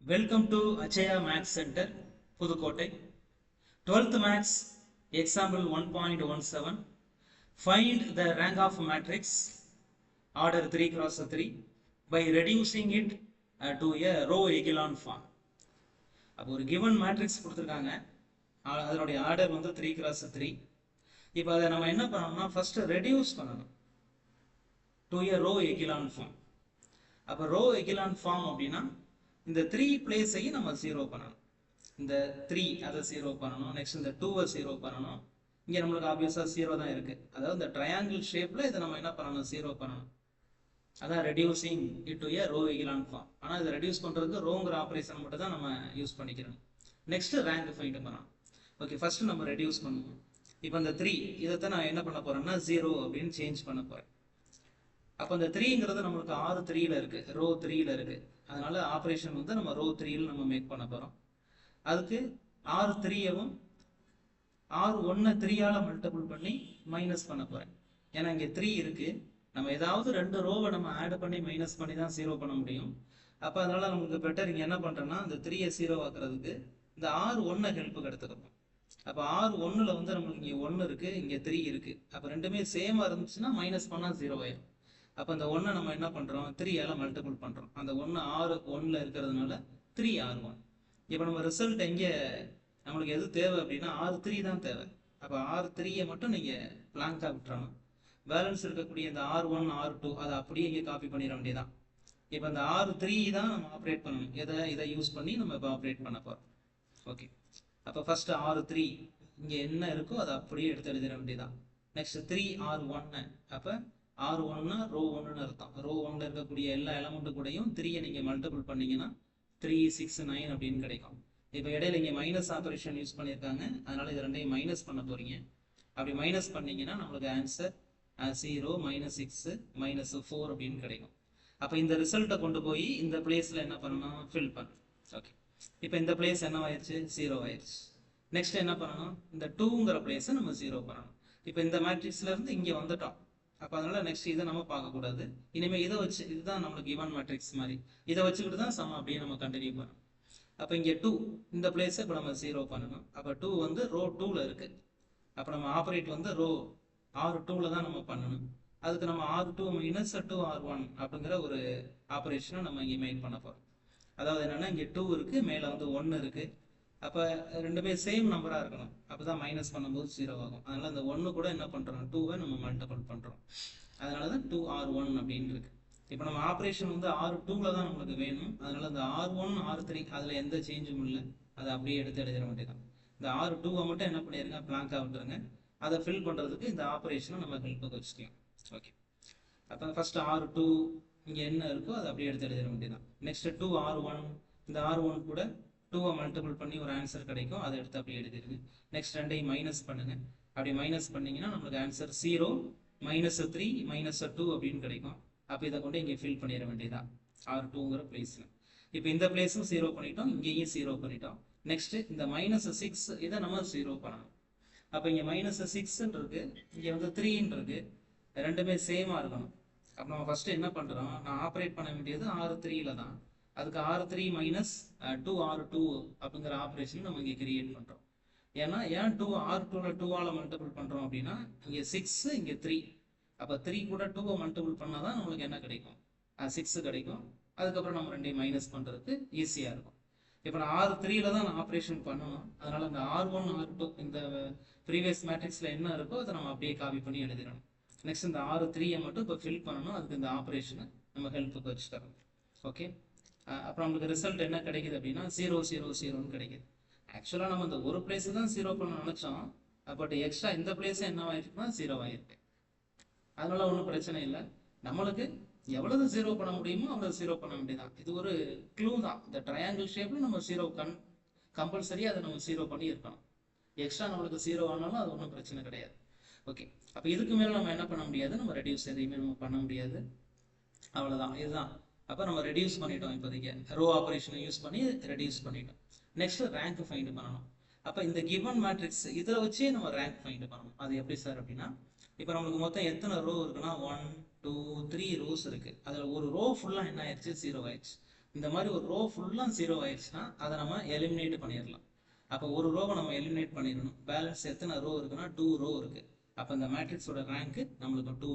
Welcome to Achaya Maths Center, Pudukkottai. 12th Maths, example 1.17. Find the rank of matrix, order 3 cross 3, by reducing it to a row echelon form. அப்போ ஒரு given matrix கொடுத்துருக்காங்க, அதனுடைய order வந்து 3 cross 3. இப்போ அதை நம்ம என்ன பண்ணணும்னா ஃபர்ஸ்ட் ரெடியூஸ் பண்ணணும் to a row echelon form. அப்போ row echelon form அப்படின்னா இந்த 3 பிளேஸையும் நம்ம 0 பண்ணணும். இந்த 3 அதை 0 பண்ணணும். நெக்ஸ்ட் இந்த 2-ஐ 0 பண்ணணும். இங்கே நம்மளுக்கு ஆப்வியஸாக 0 தான் இருக்குது. அதாவது இந்த ட்ரையாங்கிள் ஷேப்பில் இதை நம்ம என்ன பண்ணணும், 0 பண்ணணும். அதான் reducing it to a row echelon form. ஆனால் இதை ரெடியூஸ் பண்ணுறதுக்கு ரோங்கிற ஆப்ரேஷன் மட்டும் தான் நம்ம யூஸ் பண்ணிக்கிறோம். நெக்ஸ்ட் ரேங்க் ஃபைண்ட் பண்ணலாம். ஓகே, ஃபர்ஸ்ட் நம்ம ரெடியூஸ் பண்ணுவோம். இப்போ இந்த 3 இதைத்தான் நான் என்ன பண்ண போகிறேன்னா 0 அப்படின்னு சேஞ்ச் பண்ண போகிறேன். அப்போ இந்த 3ங்கிறது நம்மளுக்கு R3ல இருக்குது, ரோ 3ல இருக்குது. அதனால ஆப்ரேஷன் வந்து நம்ம ரோ 3ல் நம்ம மேக் பண்ண போகிறோம். அதுக்கு R3யவும் R1 3ஆல் மல்டிபிள் பண்ணி மைனஸ் பண்ண போகிறேன். ஏன்னா இங்கே 3 இருக்குது, நம்ம ஏதாவது 2 ரோவை நம்ம ஆட் பண்ணி மைனஸ் பண்ணி தான் 0 பண்ண முடியும். அப்போ அதனால நமக்கு பெட்டர் இங்கே என்ன பண்ணுறோன்னா இந்த 3யை 0 ஆக்குறதுக்கு இந்த R1 ஹெல்ப்புக்கு எடுத்துக்கிறோம். அப்போ R1ல் வந்து நம்மளுக்கு இங்கே 1 இருக்குது, இங்கே 3 இருக்குது. அப்போ ரெண்டுமே சேமாக இருந்துச்சுன்னா மைனஸ் பண்ணால் 0 ஆயிடும். அப்போ அந்த 1 நம்ம என்ன பண்ணுறோம், 3ஆல் மல்டிபிள் பண்ணுறோம். அந்த 1 R1ல் இருக்கிறதுனால 3R1. இப்போ நம்ம ரிசல்ட் எங்கே நம்மளுக்கு எது தேவை அப்படின்னா R3 தான் தேவை. அப்போ R3யை மட்டும் நீங்கள் பிளாங்காக விட்டுறணும். பேலன்ஸ் இருக்கக்கூடிய இந்த R1 R2 அதை அப்படியே இங்கே காப்பி பண்ணிட வேண்டியதான். இப்போ இந்த R3 தான் நம்ம ஆப்ரேட் பண்ணணும். இதை யூஸ் பண்ணி நம்ம இப்போ ஆப்ரேட் பண்ண போகிறோம். ஓகே, அப்போ ஃபர்ஸ்ட் R3 இங்கே என்ன இருக்கோ அதை அப்படியே எடுத்து எழுதிட வேண்டியதான். Next 3R1. அப்போ R1னா ரோ 1ன்னு அர்த்தம். ரோ 1ல் இருக்கக்கூடிய எல்லா எலமெண்ட்டு கூடயும் 3யை நீங்கள் மல்டிபிள் பண்ணிங்கன்னா 3 6 9 அப்படின்னு கிடைக்கும். இப்போ இடையில இங்கே மைனஸ் ஆப்ரேஷன் யூஸ் பண்ணியிருக்காங்க, அதனால இது ரெண்டையும் மைனஸ் பண்ண போகிறீங்க. அப்படி மைனஸ் பண்ணிங்கன்னா நம்மளுக்கு ஆன்சர் 0 -6 -4 அப்படின்னு கிடைக்கும். அப்போ இந்த ரிசல்ட்டை கொண்டு போய் இந்த பிளேஸில் என்ன பண்ணணும், ஃபில் பண்ணணும். ஓகே, இப்போ இந்த பிளேஸ் என்ன ஆயிடுச்சு, 0 ஆயிடுச்சு. நெக்ஸ்ட் என்ன பண்ணணும், இந்த 2ங்கிற பிளேஸை நம்ம 0 பண்ணணும். இப்போ இந்த மேட்ரிக்ஸ்லேருந்து இங்கே வந்துட்டோம். அப்போ அதனால நெக்ஸ்ட் இதை நம்ம பார்க்கக்கூடாது. இனிமேல் இதை வச்சு, இதுதான் நம்மளுக்கு கிவன் மேட்ரிக்ஸ் மாதிரி, இதை வச்சுக்கிட்டு தான் சம் அப்படியே நம்ம கண்டினியூ பண்ணணும். அப்போ இங்கே 2 இந்த பிளேஸை இப்போ நம்ம 0 பண்ணணும். அப்போ 2 வந்து ரோ 2ல் இருக்குது. அப்போ நம்ம ஆப்ரேட் வந்து ரோ R2ல தான் நம்ம பண்ணணும். அதுக்கு நம்ம R2 - 2R1 அப்படிங்கிற ஒரு ஆப்ரேஷனை நம்ம இங்கே மேக் பண்ண போகிறோம். அதாவது என்னென்னா இங்கே 2 இருக்குது, மேலே வந்து 1 இருக்குது. அப்போ ரெண்டுமே சேம் நம்பராக இருக்கணும். அப்போ தான் மைனஸ் பண்ணும்போது 0 ஆகும். அதனால் அந்த 1 கூட என்ன பண்ணுறோம், 2வை நம்ம மல்டிபிள் பண்ணுறோம். அதனால தான் 2R1 அப்படின்னு இருக்கு. இப்போ நம்ம ஆப்ரேஷன் வந்து R2ல தான் நம்மளுக்கு வேணும். அதனால இந்த R1 R3 அதில் எந்த சேஞ்சும் இல்லை, அதை அப்படியே எடுத்து எழுதிட வேண்டியதான். இந்த R2வை மட்டும் என்ன பண்ணிடுங்க, பிளாங்காக விட்டுருங்க. அதை ஃபில் பண்ணுறதுக்கு இந்த ஆப்ரேஷனை நம்ம ஹெல்ப்புக்கு வச்சுக்கலாம். ஓகே, அப்போ ஃபர்ஸ்ட் R2 இங்கே என்ன இருக்கோ அதை அப்படியே எடுத்து எழுதிட வேண்டியதான். நெக்ஸ்ட் 2R1, இந்த R1 கூட 2வை மல்டிபிள் பண்ணி ஒரு ஆன்சர் கிடைக்கும், அதை எடுத்து அப்படியே எழுதிடுங்க. நெக்ஸ்ட் ரெண்டையும் மைனஸ் பண்ணுங்க. அப்படி மைனஸ் பண்ணிங்கன்னா நம்மளுக்கு ஆன்சர் 0 -3 -2 அப்படின்னு கிடைக்கும். அப்போ இதை கொண்டு இங்கே ஃபில் பண்ணிட வேண்டியதான் R2ங்கிற பிளேஸில். இப்போ இந்த பிளேஸும் 0 பண்ணிட்டோம், இங்கேயும் 0 பண்ணிட்டோம். நெக்ஸ்ட் இந்த -6 இதை நம்ம 0 பண்ணணும். அப்போ இங்கே -6ன்னு இருக்கு, இங்கே வந்து 3ன்னு இருக்கு, ரெண்டுமே சேமாக இருக்கணும். அப்போ நம்ம ஃபர்ஸ்ட் என்ன பண்ணுறோம், நான் ஆப்ரேட் பண்ண வேண்டியது R3ல தான். அதுக்கு R3 - 2R2 அப்படிங்கிற ஆப்ரேஷன் நம்ம இங்கே கிரியேட் பண்ணுறோம். ஏன்னா ஏன் R2ல 2ஆல் மல்டிபிள் பண்ணுறோம் அப்படின்னா இங்கே 6 இங்கே 3. அப்போ 3 கூட 2வை மல்டிபிள் பண்ணால் தான் நம்மளுக்கு என்ன கிடைக்கும், 6 கிடைக்கும். அதுக்கப்புறம் நம்ம ரெண்டையும் மைனஸ் பண்ணுறதுக்கு ஈஸியாக இருக்கும். இப்போ நான் R3ல தான் நான் ஆப்ரேஷன் பண்ணணும். அதனால் இந்த R1 R2 இந்த ப்ரீவியஸ் மேட்ரிக்ஸில் என்ன இருக்கோ அதை நம்ம அப்படியே காப்பி பண்ணி எழுதிடணும். நெக்ஸ்ட் இந்த R3யை மட்டும் இப்போ ஃபில் பண்ணணும். அதுக்கு இந்த ஆப்ரேஷனை நம்ம ஹெல்ப்புக்கு வச்சு தரணும். ஓகே, அப்புறம் நம்மளுக்கு ரிசல்ட் என்ன கிடைக்குது அப்படின்னா 0 0 0ன்னு கிடைக்குது. ஆக்சுவலாக நம்ம இந்த ஒரு பிளேஸை தான் 0 பண்ண நினச்சோம், பட் எக்ஸ்ட்ரா இந்த பிளேஸை என்ன ஆயிருக்குன்னா 0 ஆயிருக்கு. அதனால ஒன்றும் பிரச்சனை இல்லை. நம்மளுக்கு எவ்வளவு 0 பண்ண முடியுமோ அவ்வளவு 0 பண்ண வேண்டியதான். இது ஒரு க்ளூ தான். இந்த ட்ரையாங்கிள் ஷேப்பில் நம்ம 0 கம்பல்சரி அதை நம்ம 0 பண்ணி இருக்கணும். எக்ஸ்ட்ரா நம்மளுக்கு 0 ஆனாலும் அது ஒன்றும் பிரச்சனை கிடையாது. ஓகே, அப்போ இதுக்கு மேலே நம்ம என்ன பண்ண முடியாது, நம்ம ரெடியூஸ் எதையுமே நம்ம பண்ண முடியாது. அவ்வளோதான், இதுதான். அப்போ நம்ம ரெடியூஸ் பண்ணிட்டோம். இப்போதைக்கு ரோ ஆப்ரேஷனை யூஸ் பண்ணி ரெடியூஸ் பண்ணிட்டோம். நெக்ஸ்ட் ரேங்க் ஃபைண்ட் பண்ணணும். அப்போ இந்த கிவன் மேட்ரிக்ஸ் இதில் வச்சே நம்ம ரேங்க் ஃபைண்ட் பண்ணணும். அது எப்படி சார் அப்படின்னா, இப்போ நம்மளுக்கு மொத்தம் எத்தனை ரோ இருக்குன்னா 1 2 3 ரோஸ் இருக்குது. அதில் ஒரு ரோ ஃபுல்லாக என்ன ஆயிடுச்சு, 0 ஆயிடுச்சு. இந்த மாதிரி ஒரு ரோ ஃபுல்லாக 0 ஆயிடுச்சுன்னா அதை நம்ம எலிமினேட் பண்ணிடலாம். அப்போ ஒரு ரோவை நம்ம எலிமினேட் பண்ணிடணும். பேலன்ஸ் எத்தனை ரோ இருக்குன்னா 2 ரோ இருக்கு. அப்போ இந்த மேட்ரிக்ஸோட ரேங்க் நம்மளுக்கு 2